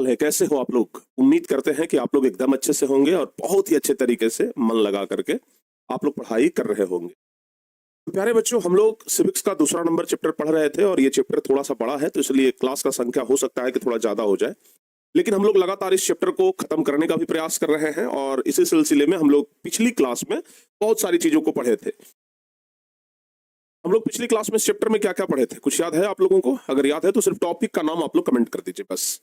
है, कैसे हो आप लोग? उम्मीद करते हैं कि आप लोग एकदम अच्छे से होंगे और बहुत ही अच्छे तरीके से मन लगा करके आप लोग पढ़ाई कर रहे होंगे। तो प्यारे बच्चों, हम लोग सिविक्स का दूसरा नंबर चैप्टर पढ़ रहे थे और ये चैप्टर थोड़ा-सा बड़ा है, तो इसलिए क्लास का संख्या हो सकता है कि थोड़ा ज़्यादा हो जाए। लेकिन हम लोग लगातार इस चैप्टर को खत्म करने का भी प्रयास कर रहे हैं और इसी सिलसिले में हम लोग पिछली क्लास में बहुत सारी चीज़ों को पढ़े थे। हम लोग पिछली क्लास में इस चैप्टर में क्या-क्या पढ़े थे? कुछ याद है आप लोगों को? अगर याद है तो सिर्फ टॉपिक का नाम आप लोग कमेंट कर दीजिए बस।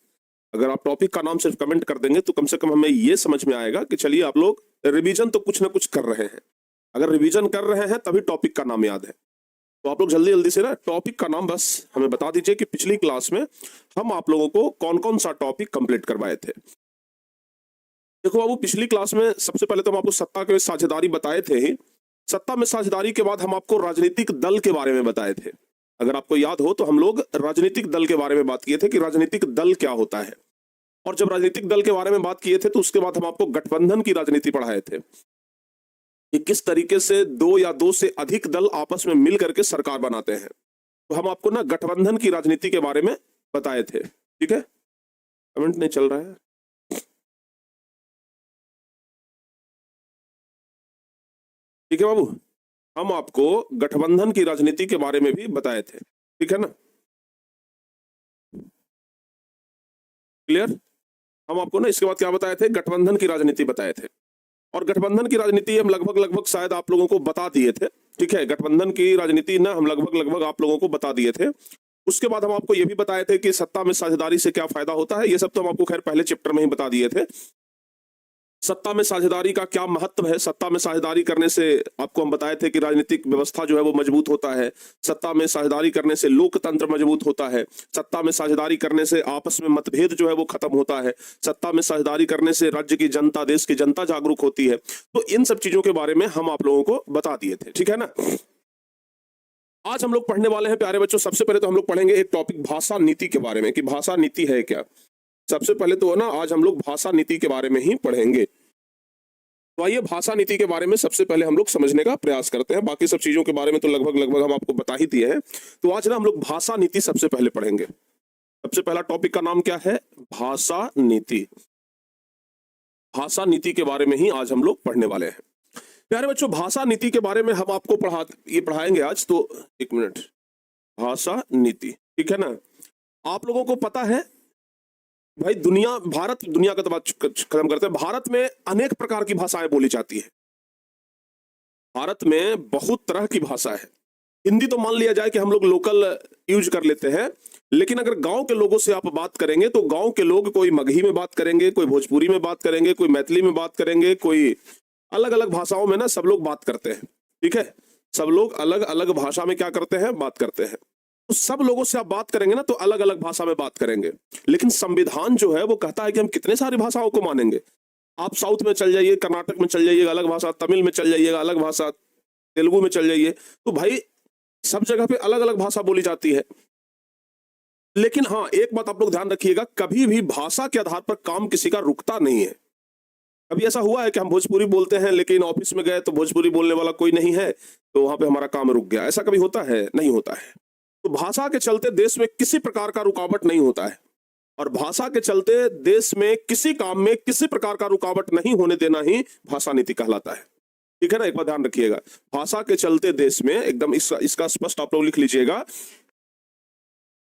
अगर आप टॉपिक का नाम सिर्फ कमेंट कर देंगे तो कम से कम हमें ये समझ में आएगा कि चलिए आप लोग रिवीजन तो कुछ ना कुछ कर रहे हैं। अगर रिवीजन कर रहे हैं तभी टॉपिक का नाम याद है। तो आप लोग जल्दी-जल्दी से ना टॉपिक का नाम बस हमें बता दीजिए कि पिछली क्लास में हम आप लोगों को कौन-कौन सा टॉपिक कंप्लीट करवाए थे। देखो बाबू, पिछली क्लास में सबसे पहले तो हम आपको सत्ता के साझेदारी बताए थे ही। सत्ता में साझेदारी के बाद हम आपको राजनीतिक दल के बारे में बताए थे। अगर आपको याद हो तो हम लोग राजनीतिक दल के बारे में बात किए थे कि राजनीतिक दल क्या होता है। और जब राजनीतिक दल के बारे में बात किए थे तो उसके बाद हम आपको गठबंधन की राजनीति पढ़ाए थे कि किस तरीके से दो या दो से अधिक दल आपस में मिल करके सरकार बनाते हैं। तो हम आपको ना गठबंधन की राजनीति के बारे में बताए थे। ठीक है, कमेंट नहीं चल रहा है। ठीक है बाबू, हम आपको गठबंधन की राजनीति के बारे में भी बताए थे। ठीक है ना, क्लियर? हम आपको ना इसके बाद क्या बताए थे? गठबंधन की राजनीति बताए थे। और गठबंधन की राजनीति हम लगभग शायद आप लोगों को बता दिए थे। ठीक है, गठबंधन की राजनीति ना हम लगभग आप लोगों को बता दिए थे। उसके बाद हम आपको ये भी बताए थे कि सत्ता में साझेदारी से क्या फायदा होता है। ये सब तो हम आपको खैर पहले चैप्टर में ही बता दिए थे। सत्ता में साझेदारी का क्या महत्व है, सत्ता में साझेदारी करने से आपको हम बताए थे कि राजनीतिक व्यवस्था जो है वो मजबूत होता है। सत्ता में साझेदारी करने से लोकतंत्र मजबूत होता है। सत्ता में साझेदारी करने से आपस में मतभेद जो है वो खत्म होता है। सत्ता में साझेदारी करने से राज्य की जनता, देश की जनता जागरूक होती है। तो इन सब चीजों के बारे में हम आप लोगों को बता दिए थे। ठीक है ना, आज हम लोग पढ़ने वाले हैं प्यारे बच्चों। सबसे पहले तो हम लोग पढ़ेंगे एक टॉपिक भाषा नीति के बारे में कि भाषा नीति है क्या। सबसे पहले तो ना आज हम लोग भाषा नीति के बारे में ही पढ़ेंगे। तो आइए भाषा नीति के बारे में सबसे पहले हम लोग समझने का प्रयास करते हैं। बाकी सब चीजों के बारे में तो लगभग हम आपको बता ही दिए हैं। तो आज ना हम लोग भाषा नीति सबसे पहले पढ़ेंगे। सबसे पहला टॉपिक का नाम क्या है? भाषा नीति। भाषा नीति के बारे में ही आज हम लोग पढ़ने वाले हैं। प्यारे बच्चों, भाषा नीति के बारे में हम आपको पढ़ाएंगे आज। तो एक मिनट, भाषा नीति, ठीक है ना। आप लोगों को पता है भाई, भारत दुनिया का तो बात खत्म करते हैं। भारत में अनेक प्रकार की भाषाएं बोली जाती है। भारत में बहुत तरह की भाषा है। हिंदी तो मान लिया जाए कि हम लोग लोकल यूज कर लेते हैं, लेकिन अगर गांव के लोगों से आप बात करेंगे तो गांव के लोग कोई मगही में बात करेंगे, कोई भोजपुरी में बात करेंगे, कोई मैथिली में बात करेंगे, कोई अलग अलग भाषाओं में ना सब लोग बात करते हैं। ठीक है, सब लोग अलग अलग भाषा में क्या करते हैं? बात करते हैं। तो सब लोगों से आप बात करेंगे ना तो अलग अलग भाषा में बात करेंगे। लेकिन संविधान जो है वो कहता है कि हम कितने सारी भाषाओं को मानेंगे। आप साउथ में चल जाइए, कर्नाटक में चल जाइएगा अलग भाषा, तमिल में चल जाइएगा अलग भाषा, तेलुगु में चल जाइए, तो भाई सब जगह पे अलग अलग भाषा बोली जाती है। लेकिन हाँ, एक बात आप लोग ध्यान रखिएगा, कभी भी भाषा के आधार पर काम किसी का रुकता नहीं है। कभी ऐसा हुआ है कि हम भोजपुरी बोलते हैं लेकिन ऑफिस में गए तो भोजपुरी बोलने वाला कोई नहीं है तो वहां पे हमारा काम रुक गया? ऐसा कभी होता है? नहीं होता है। तो भाषा के चलते देश में किसी प्रकार का रुकावट नहीं होता है, और भाषा के चलते देश में किसी काम में किसी प्रकार का रुकावट नहीं होने देना ही भाषा नीति कहलाता है। ठीक है ना, एक बार ध्यान रखिएगा। भाषा के चलते देश में एकदम इसका स्पष्ट आप लोग लिख लीजिएगा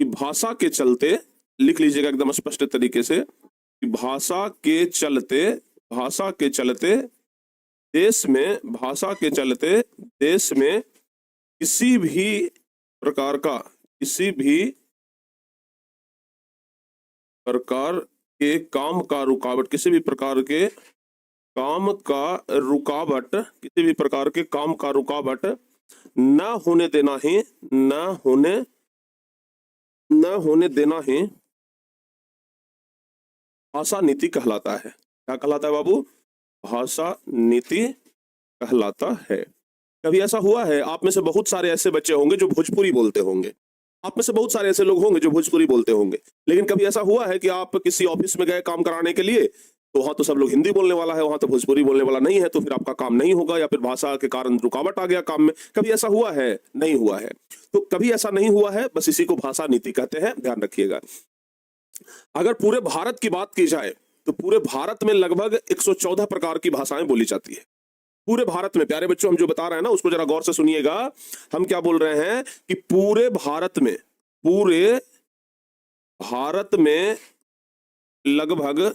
कि भाषा के चलते, लिख लीजिएगा एकदम स्पष्ट तरीके से कि भाषा के चलते देश में, भाषा के चलते देश में किसी भी प्रकार के काम का रुकावट, किसी भी प्रकार के काम का रुकावट न होने देना ही भाषा नीति कहलाता है। क्या कहलाता है बाबू? भाषा नीति कहलाता है। कभी ऐसा हुआ है, आप में से बहुत सारे ऐसे बच्चे होंगे जो भोजपुरी बोलते होंगे, आप में से बहुत सारे ऐसे लोग होंगे जो भोजपुरी बोलते होंगे, लेकिन कभी ऐसा हुआ है कि आप किसी ऑफिस में गए काम कराने के लिए, तो वहां तो सब लोग हिंदी बोलने वाला है, वहां तो भोजपुरी बोलने वाला नहीं है, तो फिर आपका काम नहीं होगा या फिर भाषा के कारण रुकावट आ गया काम में? कभी ऐसा हुआ है? नहीं हुआ है। तो कभी ऐसा नहीं हुआ है, बस इसी को भाषा नीति कहते हैं, ध्यान रखिएगा। अगर पूरे भारत की बात की जाए तो पूरे भारत में लगभग 114 प्रकार की भाषाएं बोली जाती है। पूरे भारत में प्यारे बच्चों, हम जो बता रहे हैं ना उसको जरा गौर से सुनिएगा। हम क्या बोल रहे हैं कि पूरे भारत में लगभग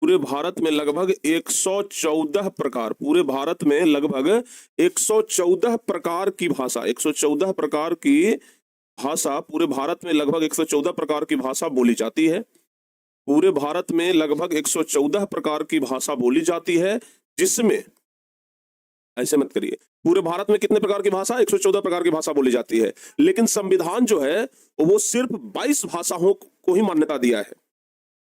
पूरे भारत में लगभग 114 प्रकार, पूरे भारत में लगभग 114 प्रकार की भाषा, 114 प्रकार की भाषा, पूरे भारत में लगभग 114 प्रकार की भाषा बोली जाती है। पूरे भारत में लगभग 114 प्रकार की भाषा बोली जाती है, जिसमें, ऐसे मत करिए, पूरे भारत में कितने प्रकार की भाषा, 114 प्रकार की भाषा बोली जाती है, लेकिन संविधान जो है वो सिर्फ 22 भाषाओं को ही मान्यता दिया है।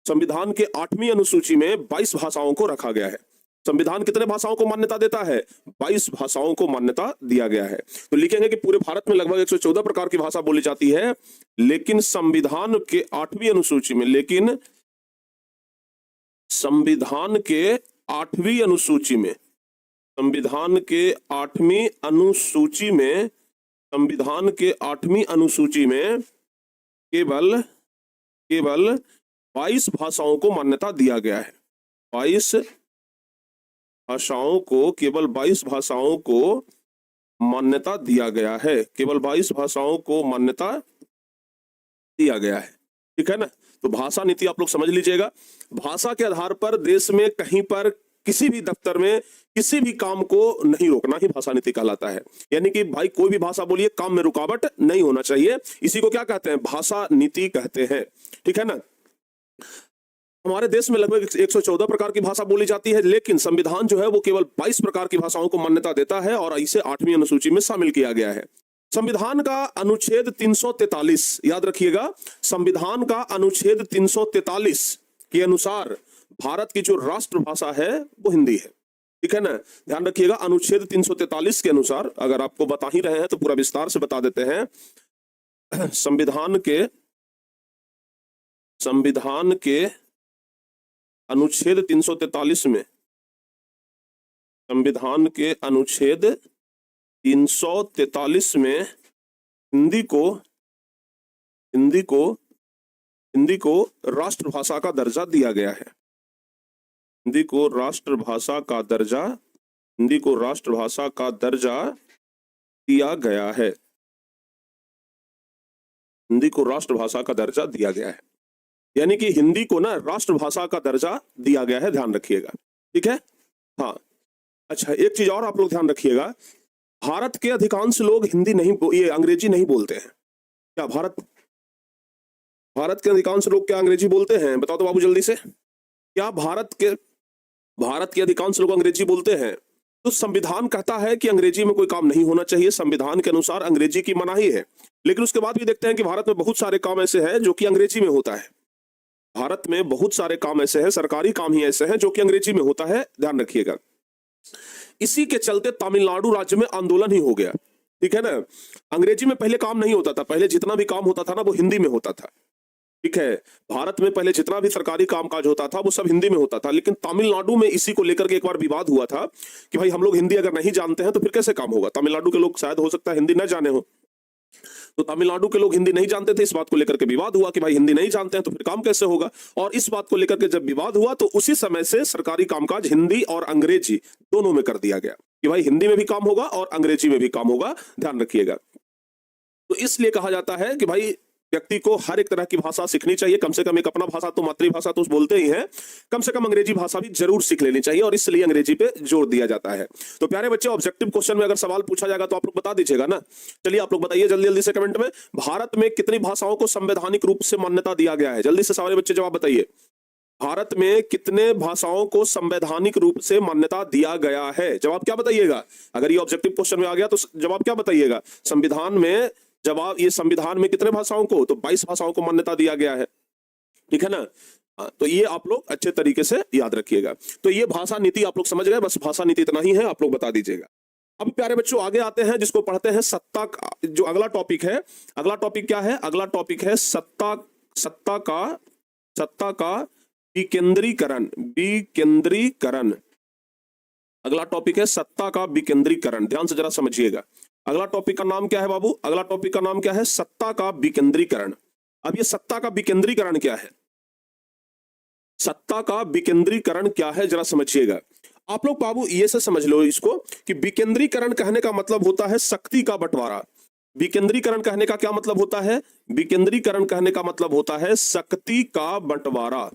संविधान के 8वीं अनुसूची में 22 भाषाओं को रखा गया है। संविधान कितने भाषाओं को मान्यता देता है? 22 भाषाओं को मान्यता दिया गया है। तो लिखेंगे कि पूरे भारत में लगभग 114 प्रकार की भाषा बोली जाती है, लेकिन संविधान के 8वीं अनुसूची में, लेकिन संविधान के 8वीं अनुसूची में, संविधान के 8वीं अनुसूची में, संविधान के 8वीं अनुसूची में केवल 22 भाषाओं को मान्यता दिया गया है। 22 भाषाओं को, केवल 22 भाषाओं को मान्यता दिया गया है, केवल 22 भाषाओं को मान्यता दिया गया है। ठीक है ना? तो भाषा नीति आप लोग समझ लीजिएगा। भाषा के आधार पर देश में कहीं पर किसी भी दफ्तर में किसी भी काम को नहीं रोकना ही भाषा नीति कहलाता है। यानी कि भाई कोई भी भाषा बोलिए, काम में रुकावट नहीं होना चाहिए। इसी को क्या कहते हैं? भाषा नीति कहते हैं। ठीक है ना? हमारे देश में लगभग 114 प्रकार की भाषा बोली जाती है, लेकिन संविधान जो है वो केवल 22 प्रकार की भाषाओं को मान्यता देता है और इसे 8वीं अनुसूची में शामिल किया गया है। संविधान का अनुच्छेद 343 याद रखिएगा, संविधान का अनुच्छेद 343 के अनुसार भारत की जो राष्ट्रभाषा है वो हिंदी है। ठीक है ना? ध्यान रखिएगा, अनुच्छेद 343 के अनुसार, अगर आपको बता ही रहे हैं तो पूरा विस्तार से बता देते हैं। संविधान के अनुच्छेद 343 में, संविधान के अनुच्छेद 343 में हिंदी को राष्ट्रभाषा का दर्जा दिया गया है। हिंदी को राष्ट्रभाषा का दर्जा दिया गया है। हिंदी को राष्ट्रभाषा का दर्जा दिया गया है, यानी कि हिंदी को ना राष्ट्रभाषा का दर्जा दिया गया है। ध्यान रखिएगा। ठीक है? हाँ, अच्छा, एक चीज और आप लोग ध्यान रखिएगा, भारत के अधिकांश लोग ये अंग्रेजी नहीं बोलते हैं। क्या भारत के अधिकांश लोग क्या अंग्रेजी बोलते हैं? बताओ तो बाबू जल्दी से। क्या भारत के अधिकांश लोग अंग्रेजी बोलते हैं? तो संविधान कहता है कि अंग्रेजी में कोई काम नहीं होना चाहिए, संविधान के अनुसार अंग्रेजी की मनाही है। लेकिन उसके बाद भी देखते हैं कि भारत में बहुत सारे काम ऐसे हैं जो कि अंग्रेजी में होता है। भारत में बहुत सारे काम ऐसे हैं, सरकारी काम ही ऐसे हैं जो कि अंग्रेजी में होता है। ध्यान रखिएगा। इसी के चलते तमिलनाडु राज्य में आंदोलन ही हो गया। ठीक है ना? अंग्रेजी में पहले काम नहीं होता था, पहले जितना भी काम होता था ना वो हिंदी में होता था। ठीक है? भारत में पहले जितना भी सरकारी कामकाज होता था वो सब हिंदी में होता था, लेकिन तमिलनाडु में इसी को लेकर के एक बार विवाद हुआ था कि भाई हम लोग हिंदी अगर नहीं जानते हैं तो फिर कैसे काम होगा। तमिलनाडु के लोग शायद हो सकता है हिंदी न जाने हो, तो तमिलनाडु के लोग हिंदी नहीं जानते थे। इस बात को लेकर के विवाद हुआ कि भाई हिंदी नहीं जानते हैं तो फिर काम कैसे होगा। और इस बात को लेकर के जब विवाद हुआ तो उसी समय से सरकारी कामकाज हिंदी और अंग्रेजी दोनों में कर दिया गया कि भाई हिंदी में भी काम होगा और अंग्रेजी में भी काम होगा। ध्यान रखिएगा। तो इसलिए कहा जाता है कि भाई व्यक्ति को हर एक तरह की भाषा सीखनी चाहिए, कम से कम एक अपना भाषा तो मातृभाषा तो बोलते ही हैं, कम से कम अंग्रेजी भाषा भी जरूर सीख लेनी चाहिए, और इसलिए अंग्रेजी पे जोर दिया जाता है। तो प्यारे बच्चे, ऑब्जेक्टिव क्वेश्चन में अगर सवाल पूछा जाएगा तो आप लोग बता दीजिएगा ना। चलिए आप लोग बताइए जल्दी जल्दी से कमेंट में, भारत में कितनी भाषाओं को संवैधानिक रूप से मान्यता दिया गया है? जल्दी से सारे बच्चे जवाब बताइए। भारत में कितने भाषाओं को संवैधानिक रूप से मान्यता दिया गया है? जवाब क्या बताइएगा? अगर ये ऑब्जेक्टिव क्वेश्चन में आ गया तो जवाब क्या बताइएगा? संविधान में जवाब, ये संविधान में कितने भाषाओं को? तो 22 भाषाओं को मान्यता दिया गया है। ठीक है ना? तो ये आप लोग अच्छे तरीके से याद रखिएगा। तो ये भाषा नीति आप लोग समझ गए, बस भाषा नीति इतना ही है, आप लोग बता दीजिएगा। अब प्यारे बच्चों आगे आते हैं, जिसको पढ़ते हैं सत्ता का। जो अगला टॉपिक है, अगला टॉपिक क्या है? अगला टॉपिक है सत्ता का विकेंद्रीकरण। अगला टॉपिक है सत्ता का विकेंद्रीकरण। ध्यान से जरा समझिएगा। अगला टॉपिक का नाम क्या है बाबू? अगला टॉपिक का नाम क्या है? सत्ता का विकेंद्रीकरण। अब ये सत्ता का विकेंद्रीकरण क्या है? सत्ता का विकेंद्रीकरण क्या है, जरा समझिएगा आप लोग। बाबू ये से समझ लो इसको कि विकेंद्रीकरण कहने का मतलब होता है शक्ति का बंटवारा। विकेंद्रीकरण कहने का क्या मतलब होता है? विकेंद्रीकरण कहने का मतलब होता है शक्ति का बंटवारा।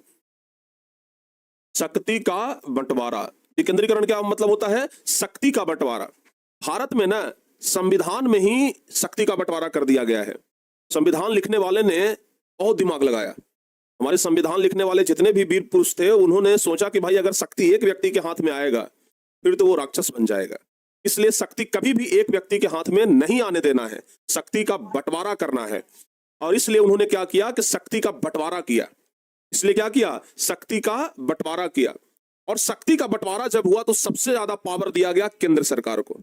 शक्ति का बंटवारा। विकेंद्रीकरण क्या मतलब होता है? शक्ति का बंटवारा। भारत में ना संविधान में ही शक्ति का बंटवारा कर दिया गया है। संविधान लिखने वाले ने बहुत दिमाग लगाया। हमारे संविधान लिखने वाले जितने भी वीर पुरुष थे उन्होंने सोचा कि भाई अगर शक्ति एक व्यक्ति के हाथ में आएगा फिर तो वो राक्षस बन जाएगा, इसलिए शक्ति कभी भी एक व्यक्ति के हाथ में नहीं आने देना है, शक्ति का बंटवारा करना है। और इसलिए उन्होंने क्या किया कि शक्ति का बंटवारा किया। इसलिए क्या किया? शक्ति का बंटवारा किया। और शक्ति का बंटवारा जब हुआ तो सबसे ज्यादा पावर दिया गया केंद्र सरकार को।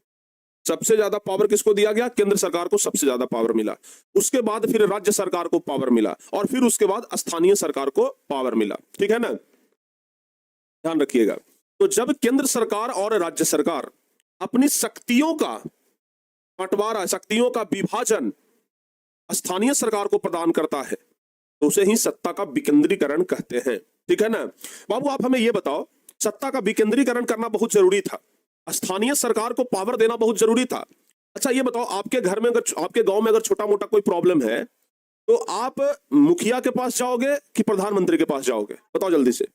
सबसे ज्यादा पावर किसको दिया गया? केंद्र सरकार को सबसे ज्यादा पावर मिला। उसके बाद फिर राज्य सरकार को पावर मिला और फिर उसके बाद स्थानीय सरकार को पावर मिला। ठीक है ना, ध्यान रखिएगा। तो जब केंद्र सरकार और राज्य सरकार अपनी शक्तियों का बंटवारा, शक्तियों का विभाजन स्थानीय सरकार को प्रदान करता है तो उसे ही सत्ता का विकेंद्रीकरण कहते हैं। ठीक है ना बाबू, आप हमें यह बताओ, सत्ता का विकेंद्रीकरण करना बहुत जरूरी था, स्थानीय सरकार को पावर देना बहुत जरूरी था। अच्छा ये बताओ, आपके घर में अगर, आपके गांव में अगर छोटा मोटा कोई प्रॉब्लम है तो आप मुखिया के पास जाओगे कि प्रधानमंत्री के पास जाओगे? बताओ जल्दी से।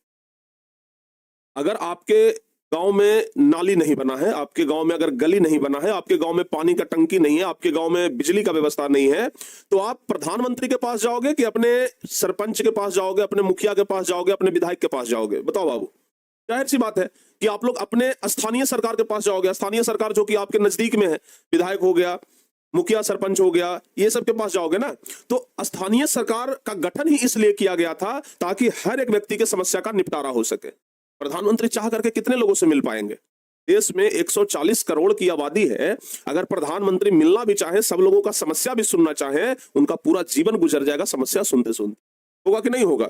अगर आपके गांव में नाली नहीं बना है, आपके गांव में अगर गली नहीं बना है, आपके गांव में पानी का टंकी नहीं है, आपके गांव में बिजली का व्यवस्था नहीं है, तो आप प्रधानमंत्री के पास जाओगे कि अपने सरपंच के पास जाओगे, अपने मुखिया के पास जाओगे, अपने विधायक के पास जाओगे? बताओ बाबू, जाहिर सी बात है कि आप लोग अपने स्थानीय सरकार के पास जाओगे। स्थानीय सरकार जो कि आपके नजदीक में है, विधायक हो गया, मुखिया सरपंच हो गया, ये सब के पास जाओगे ना। तो स्थानीय सरकार का गठन ही इसलिए किया गया था ताकि हर एक व्यक्ति के समस्या का निपटारा हो सके। प्रधानमंत्री चाह करके कितने लोगों से मिल पाएंगे? देश में 140 करोड़ की आबादी है, अगर प्रधानमंत्री मिलना भी चाहे, सब लोगों का समस्या भी सुनना चाहे, उनका पूरा जीवन गुजर जाएगा समस्या सुनते सुनते। होगा कि नहीं होगा?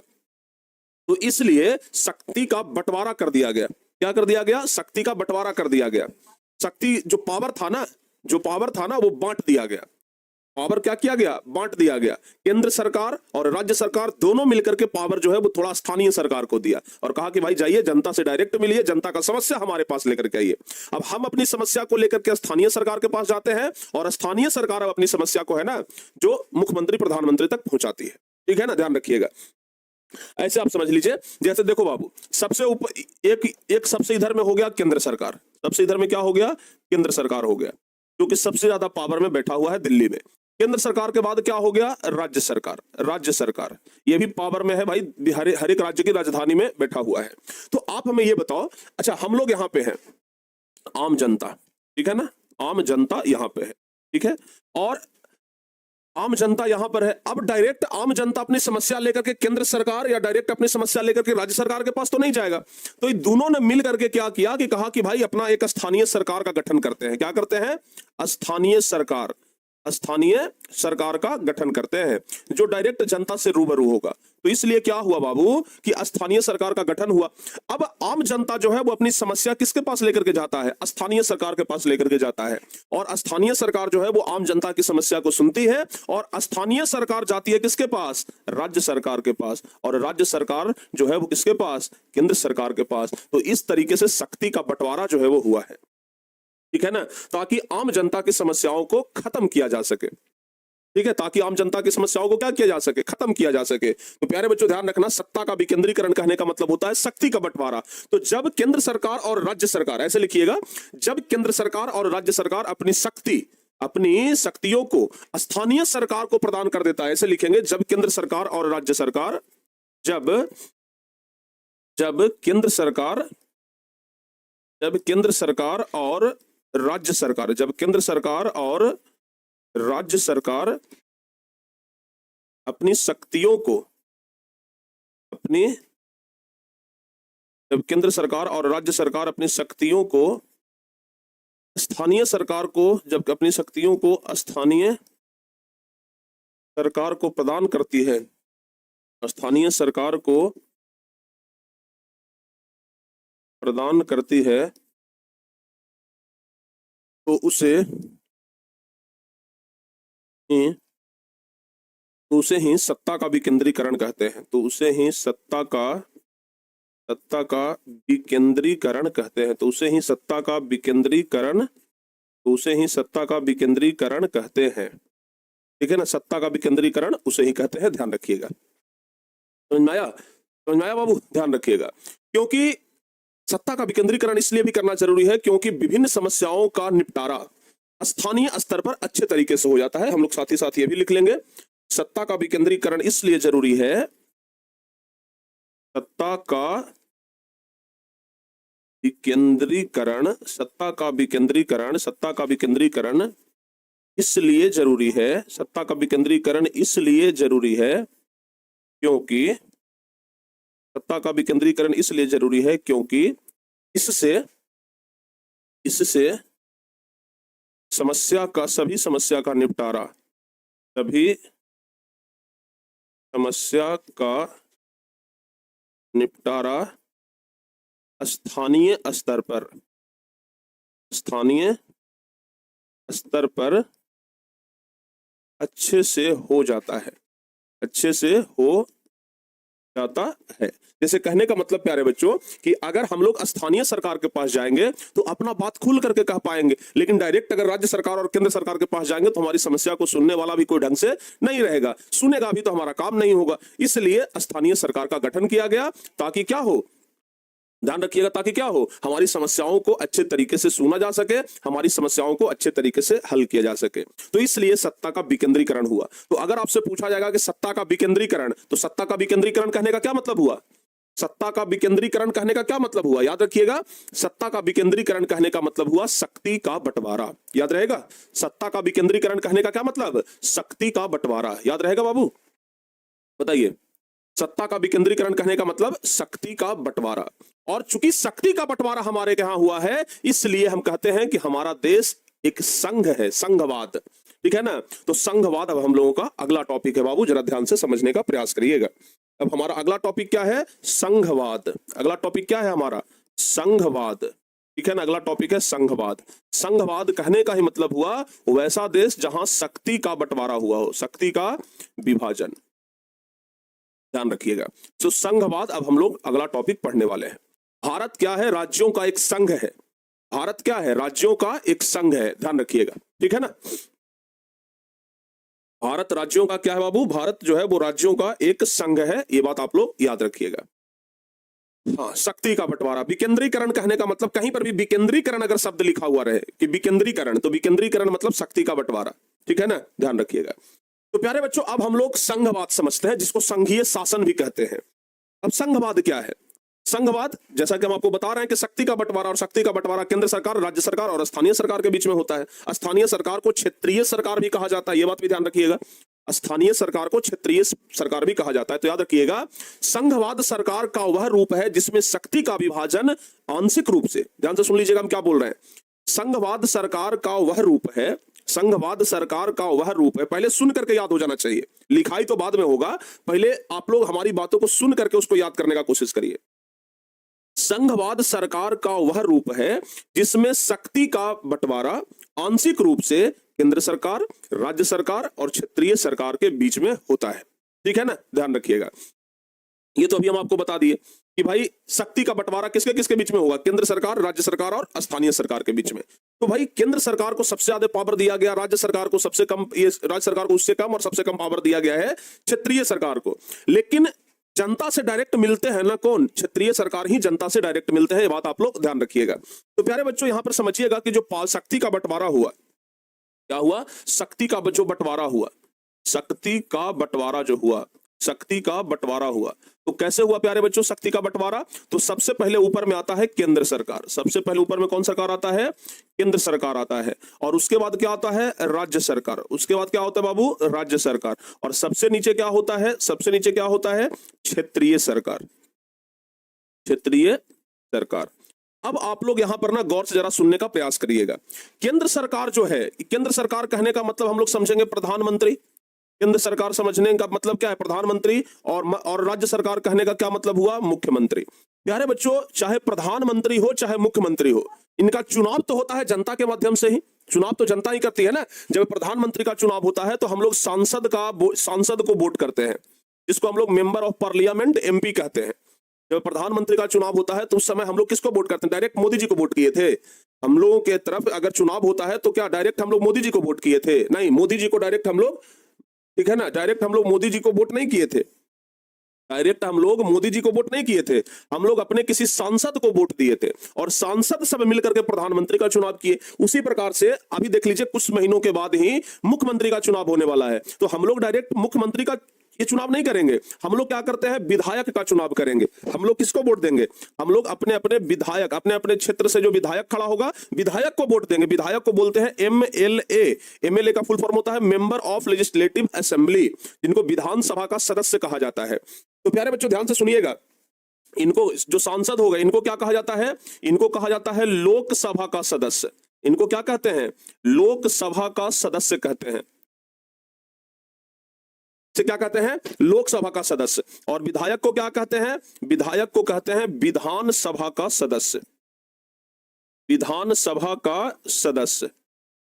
तो इसलिए शक्ति का बंटवारा कर दिया गया। क्या कर दिया गया? शक्ति का बंटवारा कर दिया गया। शक्ति जो पावर था ना वो बांट दिया गया। पावर क्या किया गया? बांट दिया गया। केंद्र सरकार और राज्य सरकार दोनों मिलकर के पावर जो है वो थोड़ा स्थानीय सरकार को दिया और कहा कि भाई जाइए जनता से डायरेक्ट मिलिए, जनता का समस्या हमारे पास लेकर के आइए। अब हम अपनी समस्या को लेकर के स्थानीय सरकार के पास जाते हैं और स्थानीय सरकार अब अपनी समस्या को है ना जो मुख्यमंत्री प्रधानमंत्री तक पहुंचाती है। ठीक है ना, ध्यान रखिएगा। ऐसे आप समझ लीजिए, जैसे देखो बाबू, सबसे ऊपर एक सबसे इधर में हो गया केंद्र सरकार, सबसे इधर में क्या हो गया? केंद्र सरकार हो गया, जो कि सबसे ज्यादा पावर में बैठा हुआ है दिल्ली में। केंद्र सरकार के बाद क्या हो गया? राज्य सरकार। राज्य सरकार ये भी पावर में है भाई, हर एक राज्य की राजधानी में बैठा हुआ है। तो आप हमें ये बताओ, अच्छा हम लोग यहाँ पे हैं आम जनता, ठीक है ना, आम जनता यहाँ पे है, ठीक है, और आम जनता यहां पर है। अब डायरेक्ट आम जनता अपनी समस्या लेकर के केंद्र सरकार या डायरेक्ट अपनी समस्या लेकर के राज्य सरकार के पास तो नहीं जाएगा। तो ये दोनों ने मिल करके क्या किया कि कहा कि भाई अपना एक स्थानीय सरकार का गठन करते हैं। क्या करते हैं? स्थानीय सरकार, स्थानीय सरकार का गठन करते हैं जो डायरेक्ट जनता से रूबरू होगा। तो इसलिए क्या हुआ बाबू कि स्थानीय सरकार का गठन हुआ। अब आम जनता जो है वो अपनी समस्या किसके पास लेकर के जाता है? स्थानीय सरकार के पास लेकर के जाता है, और स्थानीय सरकार जो है वो आम जनता की समस्या को सुनती है और स्थानीय सरकार जाती है किसके पास? राज्य सरकार के पास, और राज्य सरकार जो है वो किसके पास? केंद्र सरकार के पास। तो इस तरीके से शक्ति का बंटवारा जो है वो हुआ है, ठीक है ना, ताकि आम जनता की समस्याओं को खत्म किया जा सके। ठीक है, ताकि आम जनता की समस्याओं को क्या किया जा सके? खत्म किया जा सके। तो प्यारे बच्चों ध्यान रखना, सत्ता का विकेंद्रीकरण कहने का मतलब होता है शक्ति का बंटवारा। तो जब केंद्र सरकार और राज्य सरकार, ऐसे लिखिएगा, जब केंद्र सरकार और राज्य सरकार अपनी शक्तियों को स्थानीय सरकार को प्रदान कर देता है, ऐसे लिखेंगे, जब केंद्र सरकार और राज्य सरकार, जब केंद्र सरकार और राज्य सरकार, जब केंद्र सरकार और राज्य सरकार अपनी शक्तियों को, जब केंद्र सरकार और राज्य सरकार अपनी शक्तियों को स्थानीय सरकार को, जब अपनी शक्तियों को स्थानीय सरकार को प्रदान करती है, स्थानीय सरकार को प्रदान करती है, तो तो उसे ही सत्ता का विकेंद्रीकरण कहते हैं। तो उसे ही सत्ता का विकेंद्रीकरण कहते हैं। तो उसे ही सत्ता का विकेंद्रीकरण कहते हैं। ठीक है ना, सत्ता का विकेंद्रीकरण उसे ही कहते हैं, ध्यान रखिएगा। समझ में आया बाबू, ध्यान रखिएगा। क्योंकि सत्ता का विकेंद्रीकरण इसलिए भी करना जरूरी है क्योंकि विभिन्न समस्याओं का निपटारा स्थानीय स्तर पर अच्छे तरीके से हो जाता है। हम लोग साथ ही साथ ये भी लिख लेंगे, सत्ता का विकेंद्रीकरण इसलिए जरूरी है, सत्ता का विकेंद्रीकरण इसलिए जरूरी है, सत्ता का विकेंद्रीकरण इसलिए जरूरी है क्योंकि सत्ता का विकेंद्रीकरण इसलिए जरूरी है क्योंकि इससे सभी समस्या का निपटारा स्थानीय स्तर पर अच्छे से हो जाता है। जैसे कहने का मतलब प्यारे बच्चों कि अगर हम लोग स्थानीय सरकार के पास जाएंगे तो अपना बात खुल करके कह पाएंगे, लेकिन डायरेक्ट अगर राज्य सरकार और केंद्र सरकार के पास जाएंगे तो हमारी समस्या को सुनने वाला भी कोई ढंग से नहीं रहेगा, सुनेगा भी तो हमारा काम नहीं होगा। इसलिए स्थानीय सरकार का गठन किया गया ताकि क्या हो, ध्यान रखिएगा, ताकि क्या हो, हमारी समस्याओं को अच्छे तरीके से सुना जा सके, हमारी समस्याओं को अच्छे तरीके से हल किया जा सके। तो इसलिए सत्ता का विकेंद्रीकरण हुआ। तो अगर आपसे पूछा जाएगा कि सत्ता का विकेंद्रीकरण, तो सत्ता का विकेंद्रीकरण कहने का क्या मतलब हुआ, सत्ता का विकेंद्रीकरण कहने का क्या मतलब हुआ, याद रखिएगा, सत्ता का विकेंद्रीकरण कहने का मतलब हुआ शक्ति का बंटवारा। याद रहेगा, सत्ता का विकेंद्रीकरण कहने का क्या मतलब, शक्ति का बंटवारा। याद रहेगा बाबू, बताइए, सत्ता का विकेंद्रीकरण कहने का मतलब शक्ति का बंटवारा। और चूंकि शक्ति का बंटवारा हमारे यहां हुआ है, इसलिए हम कहते हैं कि हमारा देश एक संघ है, संघवाद। ठीक है ना, तो संघवाद अब हम लोगों का अगला टॉपिक है बाबू, जरा ध्यान से समझने का प्रयास करिएगा। अब हमारा अगला टॉपिक क्या है, संघवाद। अगला टॉपिक क्या है हमारा, संघवाद। ठीक है ना, अगला टॉपिक है संघवाद। संघवाद कहने का ही मतलब हुआ वैसा देश जहां शक्ति का बंटवारा हुआ हो, शक्ति का विभाजन। ध्यान रखिएगा। तो संघवाद अब हम लोग अगला टॉपिक पढ़ने वाले हैं। भारत क्या है, राज्यों का एक संघ है। भारत क्या है, राज्यों का एक संघ है, ध्यान रखिएगा। ठीक है ना, भारत राज्यों का क्या है बाबू, भारत जो है वो राज्यों का एक संघ है, ये बात आप लोग याद रखिएगा। हाँ, शक्ति का बंटवारा। विकेंद्रीकरण कहने का मतलब, कहीं पर भी विकेंद्रीकरण अगर शब्द लिखा हुआ रहे कि विकेंद्रीकरण, तो विकेंद्रीकरण मतलब शक्ति का बंटवारा। ठीक है ना, ध्यान रखिएगा। तो प्यारे बच्चों, अब हम लोग संघवाद समझते हैं, जिसको संघीय शासन भी कहते हैं। अब संघवाद क्या है, संघवाद जैसा कि हम आपको बता रहे हैं कि शक्ति का बंटवारा, और शक्ति का बंटवारा केंद्र सरकार, राज्य सरकार और स्थानीय सरकार के बीच में होता है। स्थानीय सरकार को क्षेत्रीय सरकार भी कहा जाता है, यह बात भी ध्यान रखिएगा। स्थानीय सरकार को क्षेत्रीय सरकार भी कहा जाता है। तो याद रखिएगा, संघवाद सरकार का वह रूप है जिसमें शक्ति का विभाजन आंशिक रूप से, ध्यान से सुन लीजिएगा हम क्या बोल रहे हैं, संघवाद सरकार का वह रूप है, संघवाद सरकार का वह रूप है। पहले सुन करके याद हो जाना चाहिए, लिखाई तो बाद में होगा, पहले आप लोग हमारी बातों को सुन करके उसको याद करने का कोशिश करिए। संघवाद सरकार का वह रूप है जिसमें शक्ति का बंटवारा आंशिक रूप से केंद्र सरकार, राज्य सरकार और क्षेत्रीय सरकार के बीच में होता है। ठीक है ना, ध्यान रखिएगा। ये तो अभी हम आपको बता दिए कि भाई शक्ति का बंटवारा किसके किसके बीच में होगा, केंद्र सरकार, राज्य सरकार और स्थानीय सरकार के बीच में। तो भाई केंद्र सरकार को सबसे ज्यादा पावर दिया गया, राज्य सरकार को सबसे कम, ये राज्य सरकार को उससे कम और सबसे कम पावर दिया गया है क्षेत्रीय सरकार को। लेकिन जनता से डायरेक्ट मिलते हैं ना कौन, क्षेत्रीय सरकार ही जनता से डायरेक्ट मिलते हैं, ये बात आप लोग ध्यान रखिएगा। तो प्यारे बच्चों, यहां पर समझिएगा कि जो शक्ति का बंटवारा हुआ, क्या हुआ, शक्ति का जो बंटवारा हुआ, शक्ति का बंटवारा जो हुआ, शक्ति का बंटवारा हुआ, तो कैसे हुआ प्यारे बच्चों शक्ति का बंटवारा। तो सबसे पहले ऊपर में आता है केंद्र सरकार, सबसे पहले ऊपर में कौन सरकार आता है, केंद्र सरकार आता है, और उसके बाद क्या आता है, राज्य सरकार, उसके बाद क्या होता है बाबू, राज्य सरकार, और सबसे नीचे क्या होता है, सबसे नीचे क्या होता है, क्षेत्रीय सरकार, क्षेत्रीय सरकार। अब आप लोग यहां पर ना गौर से जरा सुनने का प्रयास करिएगा। केंद्र सरकार जो है, केंद्र सरकार कहने का मतलब हम लोग समझेंगे प्रधानमंत्री, केंद्र सरकार समझने का मतलब क्या है, प्रधानमंत्री, और राज्य सरकार कहने का क्या मतलब हुआ, मुख्यमंत्री। प्यारे बच्चों, चाहे प्रधानमंत्री हो चाहे मुख्यमंत्री हो, इनका चुनाव तो होता है जनता के माध्यम से ही, चुनाव तो जनता ही करती है ना। जब प्रधानमंत्री का चुनाव होता है तो हम लोग सांसद को वोट करते हैं, जिसको हम लोग मेंबर ऑफ पार्लियामेंट एमपी कहते हैं। जब प्रधानमंत्री का चुनाव होता है तो उस समय हम लोग किसको वोट करते हैं? डायरेक्ट मोदी जी को वोट किए थे। हम लोगों के तरफ अगर चुनाव होता है तो क्या डायरेक्ट हम लोग मोदी जी को वोट किए थे? नहीं, मोदी जी को डायरेक्ट हम लोग, ठीक है ना, डायरेक्ट हम लोग मोदी जी को वोट नहीं किए थे। डायरेक्ट हम लोग मोदी जी को वोट नहीं किए थे, हम लोग अपने किसी सांसद को वोट दिए थे और सांसद सब मिलकर के प्रधानमंत्री का चुनाव किए। उसी प्रकार से अभी देख लीजिए कुछ महीनों के बाद ही मुख्यमंत्री का चुनाव होने वाला है, तो हम लोग डायरेक्ट मुख्यमंत्री का ये चुनाव नहीं करेंगे, हम लोग क्या करते हैं, विधायक का चुनाव करेंगे। हम लोग किसको वोट देंगे? हम लोग अपने अपने विधायक, अपने अपने क्षेत्र से जो विधायक खड़ा होगा विधायक को वोट देंगे। विधायक को बोलते हैं एमएलए। एमएलए का फुल फॉर्म होता है मेंबर ऑफ लेजिस्लेटिव असेंबली, जिनको विधानसभा का सदस्य कहा जाता है। तो प्यारे बच्चों ध्यान से सुनिएगा, इनको जो सांसद होगा इनको क्या कहा जाता है? इनको कहा जाता है लोकसभा का सदस्य। इनको क्या कहते हैं? लोकसभा का सदस्य कहते हैं। से क्या कहते हैं? लोकसभा का सदस्य। और विधायक को क्या कहते हैं? विधायक को कहते हैं विधानसभा का सदस्य। विधानसभा का सदस्य,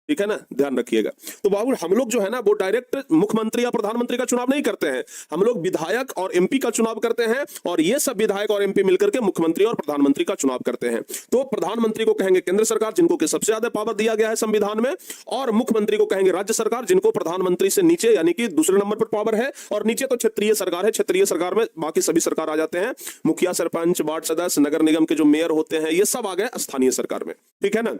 ठीक है ना, ध्यान रखिएगा। तो बाबू हम लोग जो है ना वो डायरेक्ट मुख्यमंत्री या प्रधानमंत्री का चुनाव नहीं करते हैं, हम लोग विधायक और एमपी का चुनाव करते हैं और ये सब विधायक और एमपी मिलकर के मुख्यमंत्री और प्रधानमंत्री का चुनाव करते हैं। तो प्रधानमंत्री को कहेंगे केंद्र सरकार, जिनको कि सबसे ज्यादा पावर दिया गया है संविधान में, और मुख्यमंत्री को कहेंगे राज्य सरकार, जिनको प्रधानमंत्री से नीचे यानी कि दूसरे नंबर पर पावर है, और नीचे तो क्षेत्रीय सरकार है। क्षेत्रीय सरकार में बाकी सभी सरकार आ जाते हैं, मुखिया, सरपंच, वार्ड सदस्य, नगर निगम के जो मेयर होते हैं, ये सब आ गए स्थानीय सरकार में, ठीक है ना।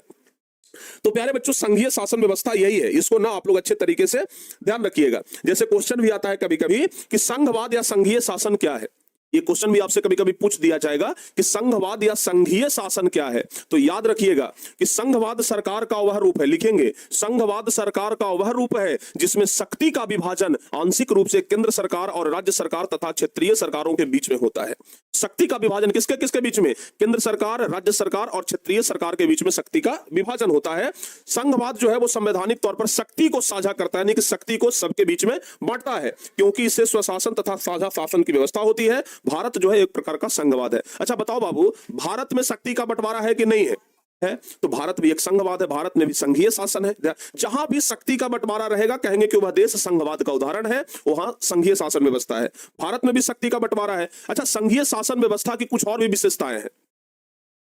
तो प्यारे बच्चों संघीय शासन व्यवस्था यही है, इसको ना आप लोग अच्छे तरीके से ध्यान रखिएगा। जैसे क्वेश्चन भी आता है कभी कभी कि संघवाद या संघीय शासन क्या है, ये क्वेश्चन भी आपसे कभी कभी पूछ दिया जाएगा कि संघवाद या संघीय शासन क्या है। तो याद रखिएगा कि संघवाद सरकार का वह रूप है, लिखेंगे, संघवाद सरकार का वह रूप है जिसमें शक्ति का विभाजन आंशिक रूप से केंद्र सरकार और राज्य सरकार तथा क्षेत्रीय सरकारों के बीच में होता है। शक्ति का विभाजन किसके किसके बीच में? केंद्र सरकार, राज्य सरकार और क्षेत्रीय सरकार के बीच में शक्ति का विभाजन होता है। संघवाद जो है वो संवैधानिक तौर पर शक्ति को साझा करता है, यानी कि शक्ति को सबके बीच में बांटता है, क्योंकि इससे स्वशासन तथा साझा शासन की व्यवस्था होती है। भारत जो है एक प्रकार का संघवाद है। अच्छा बताओ बाबू, भारत में शक्ति का बंटवारा है कि नहीं है? है, तो भारत भी एक संघवाद है, भारत में भी संघीय शासन है। जहां भी शक्ति का बंटवारा रहेगा कहेंगे कि वह देश संघवाद का उदाहरण है, वहां संघीय शासन व्यवस्था है। भारत में भी शक्ति का बंटवारा है। अच्छा, संघीय शासन व्यवस्था की कुछ और भी विशेषताएं हैं।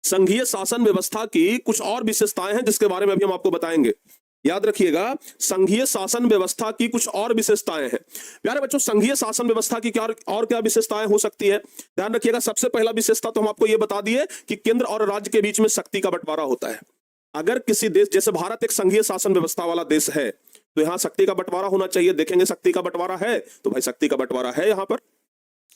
संघीय शासन व्यवस्था की कुछ और विशेषताएं हैं जिसके बारे में अभी हम आपको बताएंगे। याद रखिएगा, संघीय शासन व्यवस्था की कुछ और विशेषताएं हैं। प्यारे बच्चों संघीय शासन व्यवस्था की क्या विशेषताएं हो सकती है? ध्यान रखिएगा, सबसे पहला विशेषता तो हम आपको यह बता दिए कि केंद्र और राज्य के बीच में शक्ति का बंटवारा होता है। अगर किसी देश, जैसे भारत एक संघीय शासन व्यवस्था वाला देश है, तो यहां शक्ति का बंटवारा होना चाहिए। देखेंगे शक्ति का बंटवारा है, तो भाई शक्ति का बंटवारा है, यहां पर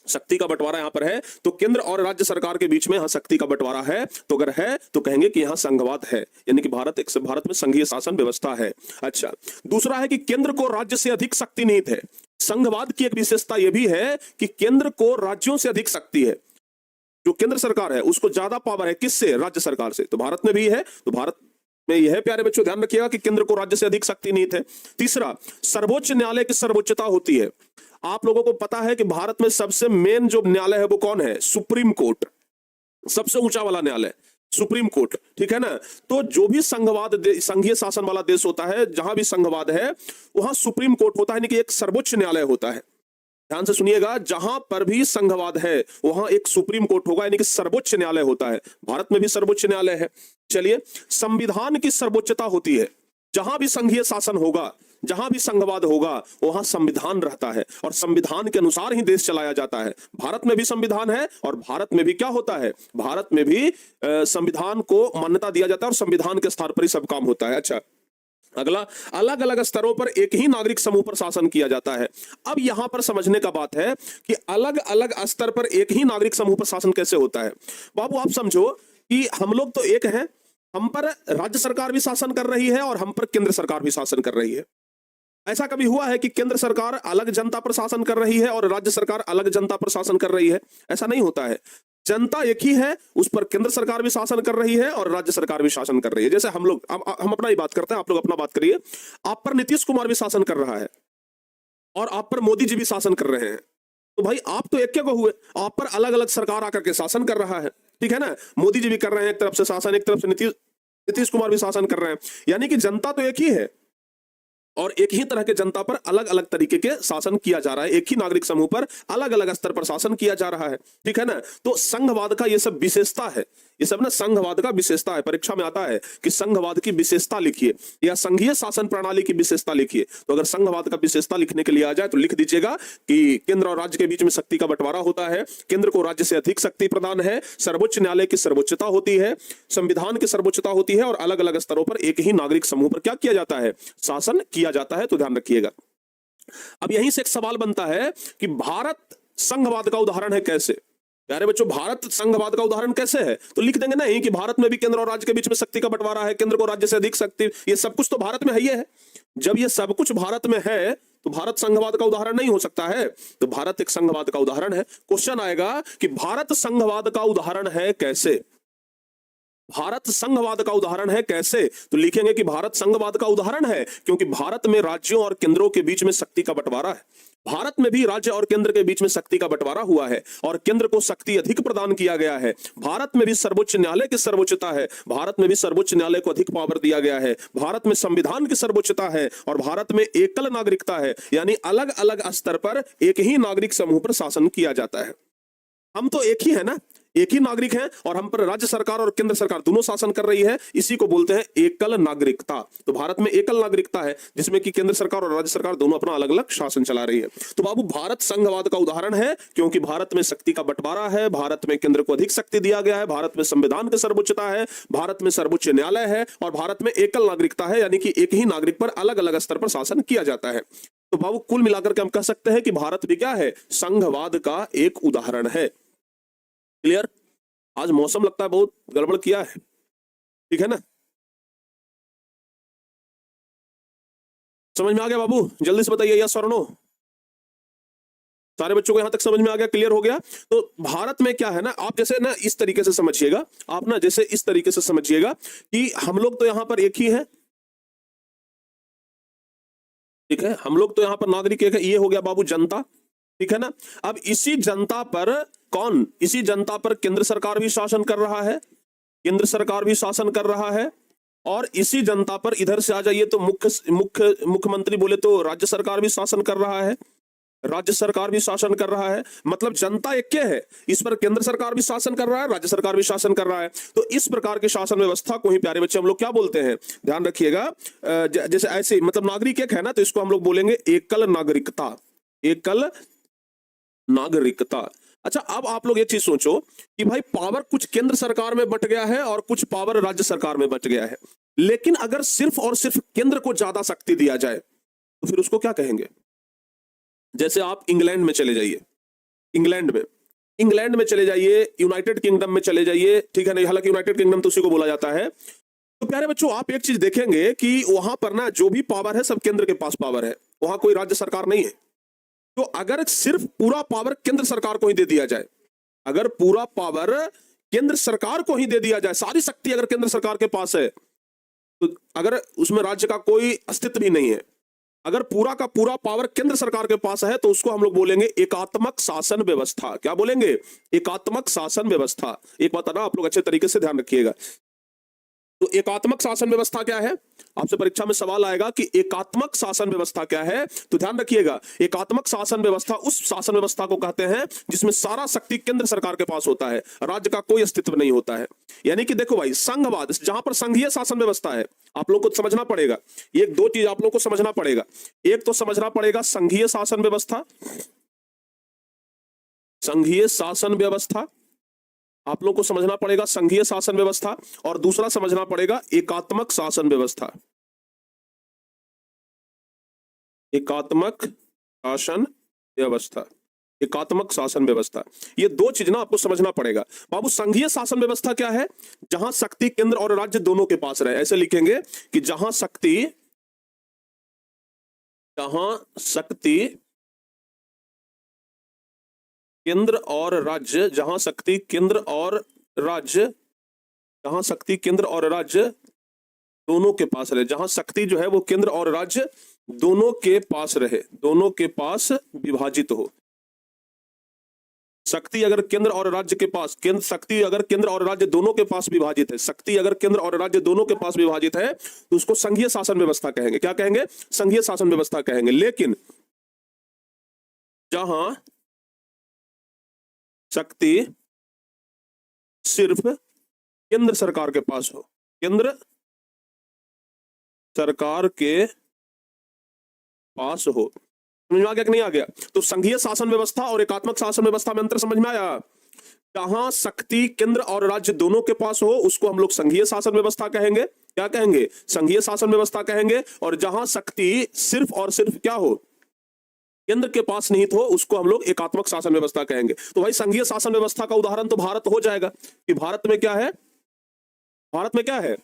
शक्ति का बंटवारा यहां पर है, तो केंद्र और राज्य सरकार के बीच में यहां शक्ति का बंटवारा है। तो अगर है तो कहेंगे कि यहां संघवाद है, यानी कि भारत में संघीय शासन व्यवस्था है। अच्छा, दूसरा है कि केंद्र को राज्य से अधिक शक्ति निहित है। संघवाद की एक विशेषता यह भी है कि केंद्र को राज्यों से अधिक शक्ति है। जो केंद्र सरकार है उसको ज्यादा पावर है, किससे? राज्य सरकार से। तो भारत में भी है, तो भारत में यह है प्यारे बच्चों, ध्यान रखिएगा कि केंद्र को राज्य से अधिक शक्ति निहित है। तीसरा, सर्वोच्च न्यायालय की सर्वोच्चता होती है। आप लोगों को पता है कि भारत में सबसे मेन जो न्यायालय है वो कौन है? सुप्रीम कोर्ट, सबसे ऊंचा वाला न्यायालय सुप्रीम कोर्ट, ठीक है ना। तो जो भी संघीय शासन वाला देश होता है, जहां भी संघवाद है वहां सुप्रीम कोर्ट होता है, यानी कि एक सर्वोच्च न्यायालय होता है। ध्यान से सुनिएगा, जहां पर भी संघवाद है वहां एक सुप्रीम कोर्ट होगा, यानी कि सर्वोच्च न्यायालय होता है। भारत में भी सर्वोच्च न्यायालय है। चलिए, संविधान की सर्वोच्चता होती है। जहां भी संघीय शासन होगा, जहां भी संघवाद होगा वहां संविधान रहता है और संविधान के अनुसार ही देश चलाया जाता है। भारत में भी संविधान है और भारत में भी क्या होता है? भारत में भी संविधान को मान्यता दिया जाता है और संविधान के स्तर पर ही सब काम होता है। अच्छा, अगला, अलग अलग स्तरों पर एक ही नागरिक समूह पर शासन किया जाता है। अब यहां पर समझने का बात है कि अलग अलग स्तर पर एक ही नागरिक समूह पर शासन कैसे होता है। बाबू आप समझो कि हम लोग तो एक हैं, हम पर राज्य सरकार भी शासन कर रही है और हम पर केंद्र सरकार भी शासन कर रही है। ऐसा कभी हुआ है कि केंद्र सरकार अलग जनता पर शासन कर रही है और राज्य सरकार अलग जनता पर शासन कर रही है? ऐसा नहीं होता है। जनता एक ही है, उस पर केंद्र सरकार भी शासन कर रही है और राज्य सरकार भी शासन कर रही है। जैसे हम लोग, हम अपना ही बात करते हैं, आप लोग अपना बात करिए। आप पर नीतीश कुमार भी शासन कर रहा है और आप पर मोदी जी भी शासन कर रहे हैं। तो भाई आप तो एक को हुए, आप पर अलग अलग सरकार आकर के शासन कर रहा है, ठीक है ना। मोदी जी भी कर रहे हैं एक तरफ से शासन, एक तरफ से नीतीश, नीतीश कुमार भी शासन कर रहे हैं। यानी कि जनता तो एक ही है और एक ही तरह के जनता पर अलग अलग तरीके के शासन किया जा रहा है, एक ही नागरिक समूह पर अलग अलग स्तर पर शासन किया जा रहा है, ठीक है ना। तो संघवाद का ये सब विशेषता है, ये सब ना संघवाद का विशेषता है। परीक्षा में आता है कि संघवाद की विशेषता लिखिए या संघीय शासन प्रणाली की विशेषता लिखिए। तो अगर संघवाद का विशेषता लिखने के लिए आ जाए तो लिख दीजिएगा कि केंद्र और राज्य के बीच में शक्ति का बंटवारा होता है, केंद्र को राज्य से अधिक शक्ति प्रदान है, सर्वोच्च न्यायालय की सर्वोच्चता होती है, संविधान की सर्वोच्चता होती है और अलग अलग स्तरों पर एक ही नागरिक समूह पर क्या किया जाता है, शासन किया जाता है। तो ध्यान रखिएगा। अब यहीं से एक सवाल बनता है कि भारत संघवाद का उदाहरण है कैसे। प्यारे बच्चों, भारत संघवाद का उदाहरण कैसे है? तो लिख देंगे नहीं कि भारत में भी केंद्र और राज्य के बीच में शक्ति का बंटवारा है, केंद्र को राज्य से अधिक शक्ति, ये सब कुछ तो भारत में है ही है। जब ये सब कुछ भारत में है तो भारत संघवाद का उदाहरण नहीं हो सकता है। तो भारत एक संघवाद का उदाहरण है। क्वेश्चन आएगा कि भारत संघवाद का उदाहरण है कैसे, भारत संघवाद का उदाहरण है कैसे? तो लिखेंगे कि भारत संघवाद का उदाहरण है क्योंकि भारत में राज्यों और केंद्रों के बीच में शक्ति का बंटवारा है। भारत में भी राज्य और केंद्र के बीच में शक्ति का बंटवारा हुआ है और केंद्र को शक्ति अधिक प्रदान किया गया है। भारत में भी सर्वोच्च न्यायालय की सर्वोच्चता है, भारत में भी सर्वोच्च न्यायालय को अधिक पावर दिया गया है। भारत में संविधान की सर्वोच्चता है और भारत में एकल नागरिकता है, यानी अलग अलग स्तर पर एक ही नागरिक समूह पर शासन किया जाता है। हम तो एक ही है ना, एक ही नागरिक हैं और हम पर राज्य सरकार और केंद्र सरकार दोनों शासन कर रही है। इसी को बोलते हैं एकल नागरिकता। तो भारत में एकल नागरिकता है जिसमें कि केंद्र सरकार और राज्य सरकार दोनों अपना अलग अलग शासन चला रही है। तो बाबू भारत संघवाद का उदाहरण है क्योंकि भारत में शक्ति का बंटवारा है, भारत में केंद्र को अधिक शक्ति दिया गया है, भारत में संविधान की सर्वोच्चता है, भारत में सर्वोच्च न्यायालय है और भारत में एकल नागरिकता है, यानी कि एक ही नागरिक पर अलग अलग स्तर पर शासन किया जाता है। तो बाबू कुल मिलाकर के हम कह सकते हैं कि भारत भी क्या है, संघवाद का एक उदाहरण है। क्लियर? आज मौसम लगता है बहुत गड़बड़ किया है, ठीक है ना। समझ में आ गया बाबू? जल्दी से बताइए यस और नो। सारे बच्चों को यहां तक समझ में आ गया, क्लियर हो गया? तो भारत में क्या है ना, आप जैसे ना इस तरीके से समझिएगा, आप ना जैसे इस तरीके से समझिएगा कि हम लोग तो यहां पर एक ही है, ठीक है, हम लोग तो यहां पर नागरिक एक है। ये हो गया बाबू जनता, ठीक है ना। अब इसी जनता पर कौन, इसी जनता पर केंद्र सरकार भी शासन कर रहा है, केंद्र सरकार भी शासन कर रहा है और इसी जनता पर इधर से आ जाइए तो मुख्यमंत्री बोले तो राज्य सरकार भी शासन कर रहा है, राज्य सरकार भी शासन कर रहा है। मतलब जनता एक के है, इस पर केंद्र सरकार भी शासन कर रहा है, राज्य सरकार भी शासन कर रहा है। तो इस प्रकार की शासन व्यवस्था को ही प्यारे बच्चे हम लोग क्या बोलते हैं, ध्यान रखिएगा। जैसे ऐसे मतलब नागरिक एक है ना, तो इसको हम लोग बोलेंगे एकल नागरिकता, एकल नागरिकता। अच्छा, अब आप लोग एक चीज सोचो कि भाई पावर कुछ केंद्र सरकार में बंट गया है और कुछ पावर राज्य सरकार में बंट गया है, लेकिन अगर सिर्फ और सिर्फ केंद्र को ज्यादा शक्ति दिया जाए तो फिर उसको क्या कहेंगे? जैसे आप इंग्लैंड में चले जाइए, इंग्लैंड में चले जाइए, यूनाइटेड किंगडम में चले जाइए, ठीक है ना, हालांकि यूनाइटेड किंगडम तो उसी को बोला जाता है। तो प्यारे बच्चों आप एक चीज देखेंगे कि वहां पर ना जो भी पावर है सब केंद्र के पास पावर है, वहां कोई राज्य सरकार नहीं है। तो अगर सिर्फ पूरा पावर केंद्र सरकार को ही दे दिया जाए, अगर पूरा पावर केंद्र सरकार को ही दे दिया जाए, सारी शक्ति अगर केंद्र सरकार के पास है, तो अगर उसमें राज्य का कोई अस्तित्व भी नहीं है, अगर पूरा का पूरा पावर केंद्र सरकार के पास है तो उसको हम लोग बोलेंगे एकात्मक शासन व्यवस्था। क्या बोलेंगे? एकात्मक शासन व्यवस्था। एक बात ना आप लोग अच्छे तरीके से ध्यान रखिएगा। तो एकात्मक शासन व्यवस्था क्या है? आपसे परीक्षा में सवाल आएगा कि एकात्मक शासन व्यवस्था क्या है, तो ध्यान रखिएगा। एकात्मक शासन व्यवस्था उस शासन व्यवस्था को कहते हैं जिसमें सारा शक्ति केंद्र सरकार के पास होता है, राज्य का कोई अस्तित्व नहीं होता है। यानी कि देखो भाई, संघवाद जहां पर संघीय शासन व्यवस्था है, आप लोग को समझना पड़ेगा, एक दो चीज आप लोग को समझना पड़ेगा। एक तो समझना पड़ेगा संघीय शासन व्यवस्था, संघीय शासन व्यवस्था आप लोग को समझना पड़ेगा, संघीय शासन व्यवस्था, और दूसरा समझना पड़ेगा एकात्मक शासन व्यवस्था, एकात्मक शासन व्यवस्था, एकात्मक शासन व्यवस्था। ये दो चीज ना आपको समझना पड़ेगा। बाबू संघीय शासन व्यवस्था क्या है? जहां शक्ति केंद्र और राज्य दोनों के पास रहे। ऐसे लिखेंगे कि जहां शक्ति केंद्र और राज्य, जहां शक्ति केंद्र और राज्य, जहां शक्ति केंद्र और राज्य दोनों के पास रहे, जहां शक्ति जो है वो केंद्र और राज्य दोनों के पास रहे, दोनों के पास विभाजित हो। शक्ति अगर केंद्र और राज्य के पास, शक्ति अगर केंद्र और राज्य दोनों के पास विभाजित है, शक्ति अगर केंद्र और राज्य दोनों के पास विभाजित है तो उसको संघीय शासन व्यवस्था कहेंगे। क्या कहेंगे? संघीय शासन व्यवस्था कहेंगे। लेकिन जहां शक्ति सिर्फ केंद्र सरकार के पास हो, केंद्र सरकार के पास हो, समझ में आ गया कि नहीं आ गया? तो संघीय शासन व्यवस्था और एकात्मक शासन व्यवस्था में अंतर समझ में आया? जहां शक्ति केंद्र और राज्य दोनों के पास हो उसको हम लोग संघीय शासन व्यवस्था कहेंगे। क्या कहेंगे? संघीय शासन व्यवस्था कहेंगे। और जहां शक्ति सिर्फ और सिर्फ क्या हो, केंद्र के पास निहित हो, उसको हम लोग एकात्मक शासन व्यवस्था कहेंगे। तो भाई संघीय शासन व्यवस्था का उदाहरण तो भारत हो जाएगा कि भारत में क्या है, भारत में क्या है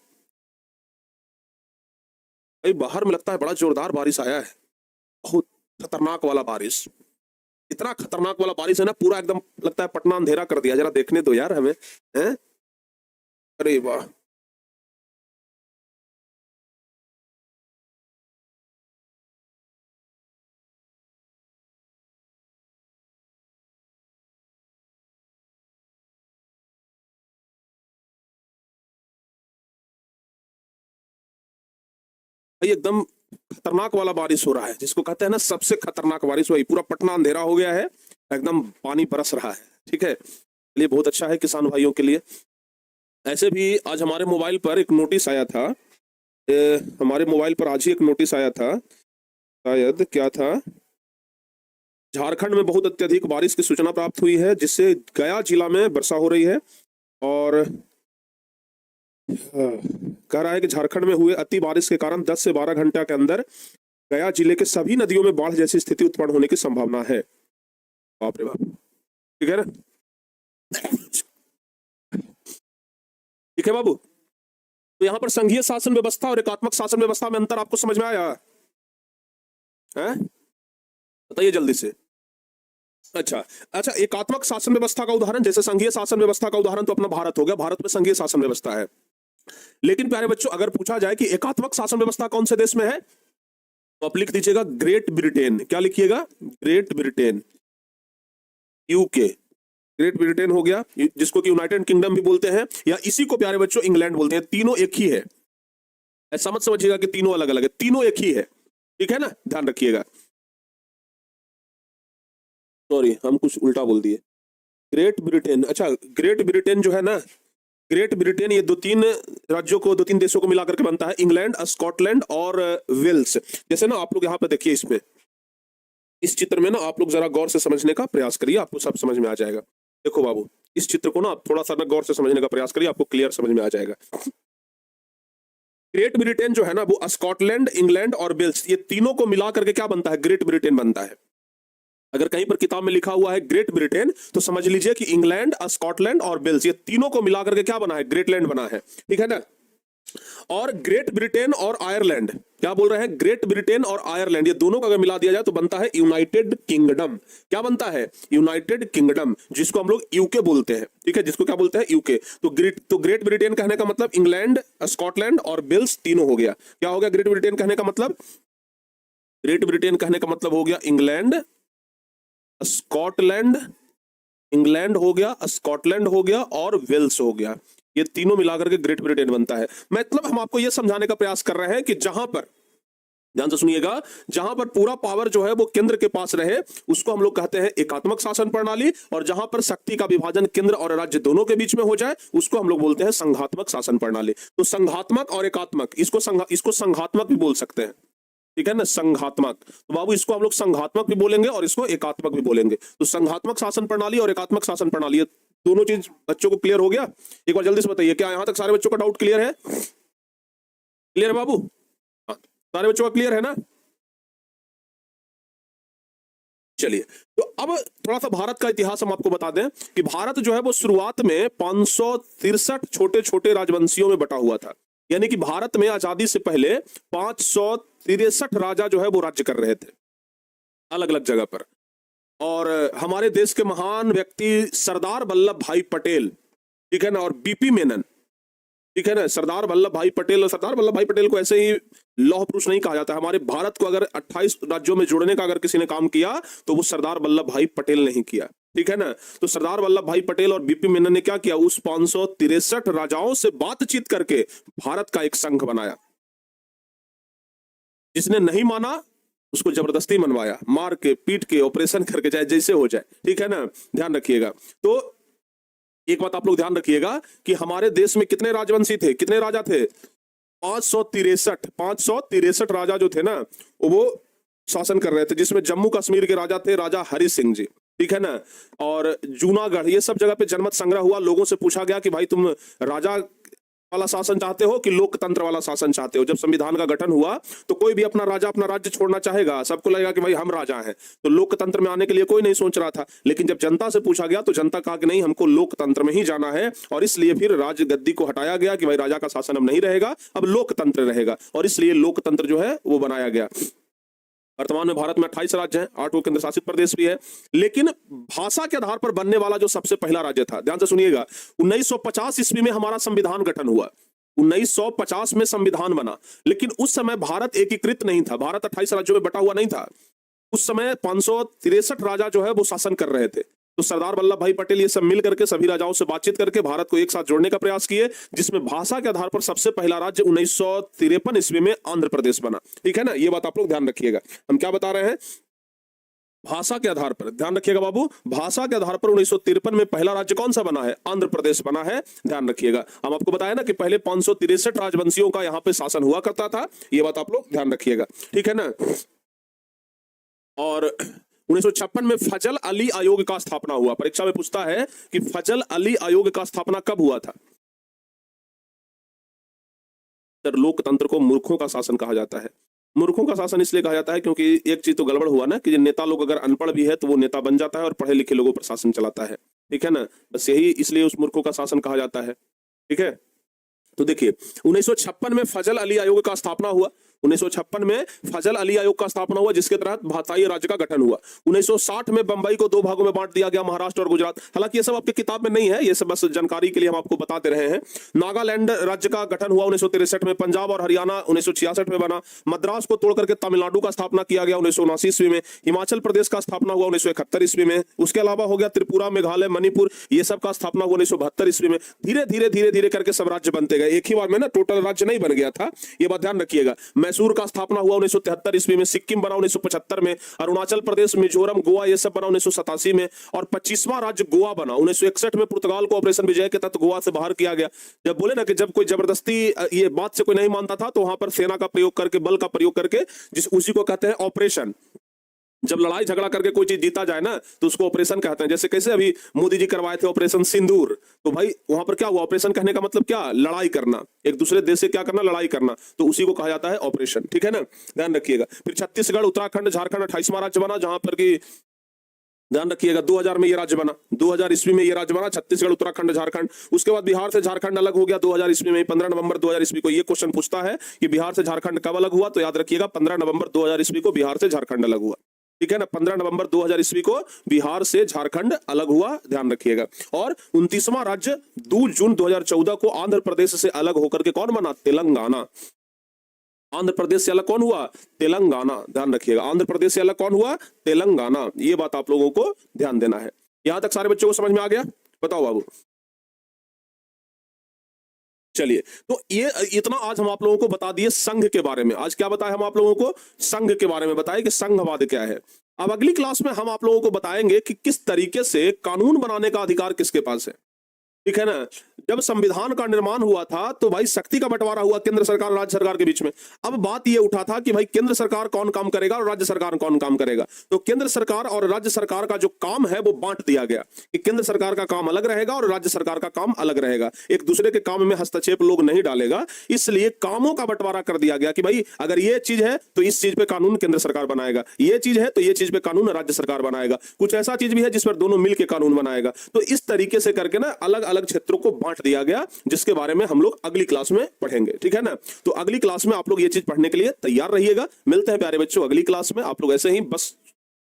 भाई, बाहर में लगता है बड़ा जोरदार बारिश आया है, बहुत खतरनाक वाला बारिश, इतना खतरनाक वाला बारिश है ना, पूरा एकदम लगता है पटना अंधेरा कर दिया। जरा देखने दो यार हमें, हैं? अरे वाह, भाई एकदम खतरनाक वाला बारिश हो रहा है, जिसको कहते हैं ना सबसे खतरनाक बारिश। वही पूरा पटना अंधेरा हो गया है, एकदम पानी बरस रहा है। ठीक है, ये बहुत अच्छा है किसान भाइयों के लिए। ऐसे भी आज हमारे मोबाइल पर एक नोटिस आया था, हमारे मोबाइल पर आज ही एक नोटिस आया था, शायद क्या था, झारखंड में बहुत अत्यधिक बारिश की सूचना प्राप्त हुई है जिससे गया जिला में वर्षा हो रही है। और कह रहा है कि झारखंड में हुए अति बारिश के कारण 10 से 12 घंटे के अंदर गया जिले के सभी नदियों में बाढ़ जैसी स्थिति उत्पन्न होने की संभावना है। बाप रे बाप, ठीक है ना? ठीक है बाबू, तो यहां पर संघीय शासन व्यवस्था और एकात्मक शासन व्यवस्था में अंतर आपको समझ में आया है? बताइए जल्दी से। अच्छा अच्छा, एकात्मक शासन व्यवस्था का उदाहरण, जैसे संघीय शासन व्यवस्था का उदाहरण तो अपना भारत हो गया, भारत में संघीय शासन व्यवस्था है। लेकिन प्यारे बच्चों, अगर पूछा जाए कि एकात्मक शासन व्यवस्था कौन से देश में है, तो आप लिख दीजिएगा ग्रेट ब्रिटेन। क्या लिखिएगा? Great Britain, UK. Great Britain हो गया, जिसको कि यूनाइटेड किंगडम भी बोलते हैं, या इसी को प्यारे बच्चों इंग्लैंड बोलते हैं। तीनों एक ही है, ऐसा मत समझिएगा कि तीनों अलग अलग है, तीनों एक ही है। ठीक है ना, ध्यान रखिएगा। सॉरी, हम कुछ उल्टा बोल दिए। ग्रेट ब्रिटेन, अच्छा ग्रेट ब्रिटेन जो है ना, ग्रेट ब्रिटेन ये दो तीन राज्यों को, दो तीन देशों को मिलाकर के बनता है, इंग्लैंड, स्कॉटलैंड और वेल्स। जैसे ना आप लोग यहाँ पे देखिए, इसमें इस चित्र में ना आप लोग जरा गौर से समझने का प्रयास करिए, आपको सब समझ में आ जाएगा। देखो बाबू, इस चित्र को ना आप थोड़ा सा ना गौर से समझने का प्रयास करिए, आपको क्लियर समझ में आ जाएगा। ग्रेट ब्रिटेन जो है ना, वो स्कॉटलैंड, इंग्लैंड और वेल्स, ये तीनों को मिलाकर के क्या बनता है? ग्रेट ब्रिटेन बनता है। अगर कहीं पर किताब में लिखा हुआ है ग्रेट ब्रिटेन, तो समझ लीजिए कि इंग्लैंड, स्कॉटलैंड और वेल्स, ये तीनों को मिलाकर के क्या बना है? ग्रेटलैंड बना है। ठीक है ना? और ग्रेट ब्रिटेन और आयरलैंड, क्या बोल रहे हैं? ग्रेट ब्रिटेन और आयरलैंड, ये दोनों को अगर मिला दिया जाए तो बनता है यूनाइटेड किंगडम। क्या बनता है? यूनाइटेड किंगडम, जिसको हम लोग यूके बोलते हैं। ठीक है, जिसको क्या बोलते हैं? यूके। तो ग्रेट ब्रिटेन कहने का मतलब इंग्लैंड, स्कॉटलैंड और वेल्स तीनों हो गया। क्या हो गया ग्रेट ब्रिटेन कहने का मतलब? ग्रेट ब्रिटेन कहने का मतलब हो गया इंग्लैंड, स्कॉटलैंड, इंग्लैंड हो गया, स्कॉटलैंड हो गया और वेल्स हो गया। ये तीनों मिलाकर के ग्रेट ब्रिटेन बनता है। मतलब हम आपको यह समझाने का प्रयास कर रहे हैं कि जहां पर, ध्यान से सुनिएगा, जहां पर पूरा पावर जो है वो केंद्र के पास रहे उसको हम लोग कहते हैं एकात्मक शासन प्रणाली, और जहां पर शक्ति का विभाजन केंद्र और राज्य दोनों के बीच में हो जाए उसको हम लोग बोलते हैं संघात्मक शासन प्रणाली। तो संघात्मक और एकात्मक, इसको संघात्मक भी बोल सकते हैं। ठीक है ना, संघात्मक। तो बाबू इसको हम लोग संघात्मक भी बोलेंगे और इसको एकात्मक भी बोलेंगे। तो संघात्मक शासन प्रणाली और एकात्मक शासन प्रणाली, ये दोनों चीज बच्चों को क्लियर हो गया? एक बार जल्दी से बताइए, क्या यहां तक सारे बच्चों का डाउट क्लियर है? क्लियर है बाबू? हाँ, सारे बच्चों का क्लियर है ना? चलिए, तो अब थोड़ा सा भारत का इतिहास हम आपको बता दें कि भारत जो है वो शुरुआत में 563 छोटे छोटे राजवंशियों में बटा हुआ था। यानी कि भारत में आजादी से पहले 563 राजा जो है वो राज्य कर रहे थे अलग अलग जगह पर। और हमारे देश के महान व्यक्ति सरदार वल्लभ भाई पटेल, ठीक है ना, और बीपी मेनन, ठीक है ना, सरदार वल्लभ भाई पटेल। और सरदार वल्लभ भाई पटेल को ऐसे ही लौह पुरुष नहीं कहा जाता। हमारे भारत को अगर 28 राज्यों में जोड़ने का अगर किसी ने काम किया तो वो सरदार वल्लभ भाई पटेल ने ही किया। ठीक है ना। तो सरदार वल्लभ भाई पटेल और बीपी मेनन ने क्या किया, उस 563 राजाओं से बातचीत करके भारत का एक संघ बनाया। जिसने नहीं माना उसको जबरदस्ती मनवाया, मार के पीट के ऑपरेशन करके, चाहे जैसे हो जाए, ठीक है ना, ध्यान रखिएगा। तो एक बात आप लोग ध्यान रखिएगा कि हमारे देश में कितने राजवंशी थे, कितने राजा थे, 563 राजा जो थे ना वो शासन कर रहे थे, जिसमें जम्मू कश्मीर के राजा थे राजा हरि सिंह जी, ठीक है ना, और जूनागढ़, ये सब जगह पे जनमत संग्रह हुआ। लोगों से पूछा गया कि भाई तुम राजा वाला शासन चाहते हो कि लोकतंत्र वाला शासन चाहते हो। जब संविधान का गठन हुआ तो कोई भी अपना राजा अपना राज्य छोड़ना चाहेगा, सबको लगेगा कि भाई हम राजा हैं, तो लोकतंत्र में आने के लिए कोई नहीं सोच रहा था। लेकिन जब जनता से पूछा गया तो जनता कहा कि नहीं, हमको लोकतंत्र में ही जाना है, और इसलिए फिर राज गद्दी को हटाया गया कि भाई राजा का शासन अब नहीं रहेगा, अब लोकतंत्र रहेगा, और इसलिए लोकतंत्र जो है वो बनाया गया। वर्तमान में भारत में 28 राज्य हैं, 8 केंद्र शासित प्रदेश भी है। लेकिन भाषा के आधार पर बनने वाला जो सबसे पहला राज्य था, ध्यान से सुनिएगा, 1950 ईस्वी में हमारा संविधान गठन हुआ। 1950 में संविधान बना, लेकिन उस समय भारत एकीकृत नहीं था, भारत 28 राज्यों में बटा हुआ नहीं था। उस समय 563 राजा जो है वो शासन कर रहे थे। तो सरदार वल्लभ भाई पटेल ये सब मिल करके सभी राजाओं से बातचीत करके भारत को एक साथ जोड़ने का प्रयास किए, जिसमें भाषा के आधार पर सबसे पहला राज्य 1953 ईस्वी में आंध्र प्रदेश बना, ठीक है ना। ये बात आप लोग ध्यान रखिएगा, हम क्या बता रहे हैं, भाषा के आधार पर ध्यान रखिएगा बाबू, भाषा के आधार पर 1953 में पहला राज्य कौन सा बना है, आंध्र प्रदेश बना है, ध्यान रखिएगा। हम आपको बताया ना कि पहले 563 राजवंशियों का यहाँ पे शासन हुआ करता था, ये बात आप लोग ध्यान रखिएगा, ठीक है ना। और 1956 में फजल अली आयोग का स्थापना हुआ। परीक्षा में पूछता है कि फजल अली आयोग का स्थापना कब हुआ था। लोकतंत्र को मूर्खों का शासन कहा जाता है। मूर्खों का शासन इसलिए कहा जाता है क्योंकि एक चीज तो गड़बड़ हुआ ना कि नेता लोग अगर अनपढ़ भी है तो वो नेता बन जाता है और पढ़े लिखे लोगों पर शासन चलाता है, ठीक है ना, बस यही इसलिए उस मूर्खों का शासन कहा जाता है, ठीक है। तो देखिए 1956 में फजल अली आयोग का स्थापना हुआ। 1956 में फजल अली आयोग का स्थापना हुआ, जिसके तहत भाषाई राज्य का गठन हुआ। 1960 में बंबई को 2 भागों में बांट दिया गया, महाराष्ट्र और गुजरात। हालांकि ये सब आपकी किताब में नहीं है, ये सब बस जानकारी के लिए हम आपको बताते रहे हैं। नागालैंड राज्य का गठन हुआ 1963 में। पंजाब और हरियाणा 1966 में बना। मद्रास को तोड़ करके तमिलनाडु का स्थापना किया गया 1979 ईस्वी में। हिमाचल प्रदेश का स्थापना हुआ 1971 ईस्वी में। उसके अलावा हो गया त्रिपुरा, मेघालय, मणिपुर, ये सब का स्थापना हुआ 1972 ईस्वी में। धीरे धीरे धीरे धीरे करके सब राज्य बनते गए, एक ही बार में ना टोटल राज्य नहीं बन गया था, ये बात ध्यान रखिएगा। मैसूर का स्थापना हुआ 1973 ईस्वी में। सिक्किम बना 1975 में। अरुणाचल प्रदेश, मिजोरम, गोवा ये सब बना 1987 में। और 25वां राज्य गोवा बना 1961 में। पुर्तगाल को ऑपरेशन विजय के तहत गोवा से बाहर किया गया। जब बोले ना कि जब कोई जबरदस्ती ये बात से कोई नहीं मानता था तो वहां पर सेना का प्रयोग करके, बल का प्रयोग करके, जिस उसी को कहते हैं ऑपरेशन। जब लड़ाई झगड़ा करके कोई चीज जीता जाए ना तो उसको ऑपरेशन कहते हैं। जैसे कैसे अभी मोदी जी करवाए थे ऑपरेशन सिंदूर, तो भाई वहां पर क्या हुआ, ऑपरेशन कहने का मतलब क्या, लड़ाई करना, एक दूसरे देश से क्या करना, लड़ाई करना, तो उसी को कहा जाता है ऑपरेशन, ठीक है ना, ध्यान रखिएगा। फिर छत्तीसगढ़, उत्तराखंड, झारखंड 28वां राज्य बना, जहां पर की ध्यान रखिएगा 2000 में ये राज्य बना, 2000 ईस्वी में ये राज्य बना, छत्तीसगढ़, उत्तराखंड, झारखंड। उसके बाद बिहार से झारखंड अलग हो गया 2000 ईस्वी में। 15 नवंबर 2000 ईस्वी को ये क्वेश्चन पूछता है कि बिहार से झारखंड कब अलग हुआ, तो याद रखिएगा 15 नवंबर 2000 ईस्वी को बिहार से झारखंड अलग हुआ, ठीक है ना। 15 नवंबर 2000 ईस्वी को बिहार से झारखंड अलग हुआ, ध्यान रखिएगा। और 29वां राज्य 2 जून 2014 को आंध्र प्रदेश से अलग होकर के कौन बना, तेलंगाना। आंध्र प्रदेश से अलग कौन हुआ, तेलंगाना, ध्यान रखिएगा। आंध्र प्रदेश से अलग कौन हुआ, तेलंगाना। ये बात आप लोगों को ध्यान देना है। यहां तक सारे बच्चों को समझ में आ गया, बताओ बाबू। चलिए, तो ये इतना आज हम आप लोगों को बता दिए संघ के बारे में। आज क्या बताया हम आप लोगों को, संघ के बारे में बताया कि संघवाद क्या है। अब अगली क्लास में हम आप लोगों को बताएंगे कि किस तरीके से कानून बनाने का अधिकार किसके पास है, ठीक है ना। जब संविधान का निर्माण हुआ था तो भाई शक्ति का बंटवारा हुआ केंद्र सरकार और राज्य सरकार के बीच में। अब बात यह उठा था कि भाई केंद्र सरकार कौन काम करेगा और राज्य सरकार कौन काम करेगा। तो केंद्र सरकार और राज्य सरकार का जो काम है वो बांट दिया गया कि केंद्र सरकार का काम अलग रहेगा और राज्य सरकार का काम अलग रहेगा। एक दूसरे के काम में हस्तक्षेप लोग नहीं डालेगा, इसलिए कामों का बंटवारा कर दिया गया कि भाई अगर ये चीज है तो इस चीज पे कानून केंद्र सरकार बनाएगा, ये चीज है तो ये चीज पे कानून राज्य सरकार बनाएगा, कुछ ऐसा चीज भी है जिस पर दोनों मिलकर कानून बनाएगा। तो इस तरीके से करके ना अलग अलग क्षेत्रों को बांट दिया गया, जिसके बारे में हम लोग अगली क्लास में पढ़ेंगे, ठीक है ना। तो अगली क्लास में आप लोग ये चीज पढ़ने के लिए तैयार रहिएगा। मिलते हैं प्यारे बच्चों अगली क्लास में। आप लोग ऐसे ही बस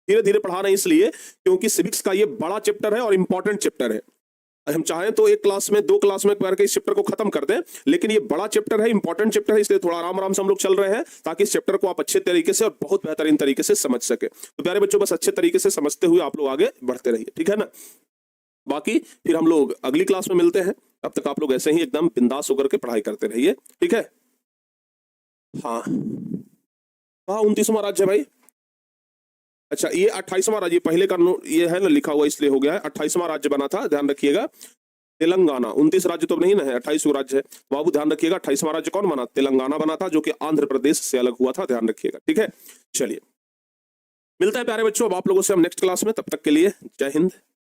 धीरे धीरे पढ़ा रहे हैं इसलिए क्योंकि सिविक्स का ये बड़ा चैप्टर है और इंपॉर्टेंट चैप्टर है। हम चाहें तो एक क्लास में, 2 क्लास में करके इस चैप्टर को खत्म कर दें, लेकिन ये बड़ा चैप्टर है, इंपॉर्टेंट चैप्टर है, इसलिए थोड़ा आराम आराम से हम लोग चल रहे हैं ताकि इस चैप्टर को आप अच्छे तरीके से और बहुत बेहतरीन तरीके से समझ सके। तो प्यारे बच्चों, बस अच्छे तरीके से समझते हुए आप लोग आगे बढ़ते रहिए, ठीक है ना। बाकी फिर हम लोग अगली क्लास में मिलते हैं, तब तक आप लोग ऐसे ही एकदम बिंदास होकर के पढ़ाई करते रहिए, ठीक है। हाँ हाँ, 29वां राज्य है भाई। अच्छा, ये 28वां राज्य, पहले का ये है ना लिखा हुआ, इसलिए हो गया है। 28वां राज्य बना था, ध्यान रखिएगा, तेलंगाना। 29 राज्य तो नहीं ना है, 28 राज्य है बाबू, ध्यान रखिएगा। 28वां राज्य कौन बना? तेलंगाना बना था, जो कि आंध्र प्रदेश से अलग हुआ था, ध्यान रखिएगा, ठीक है। चलिए, मिलता है प्यारे बच्चों अब आप लोगों से हम नेक्स्ट क्लास में, तब तक के लिए जय हिंद।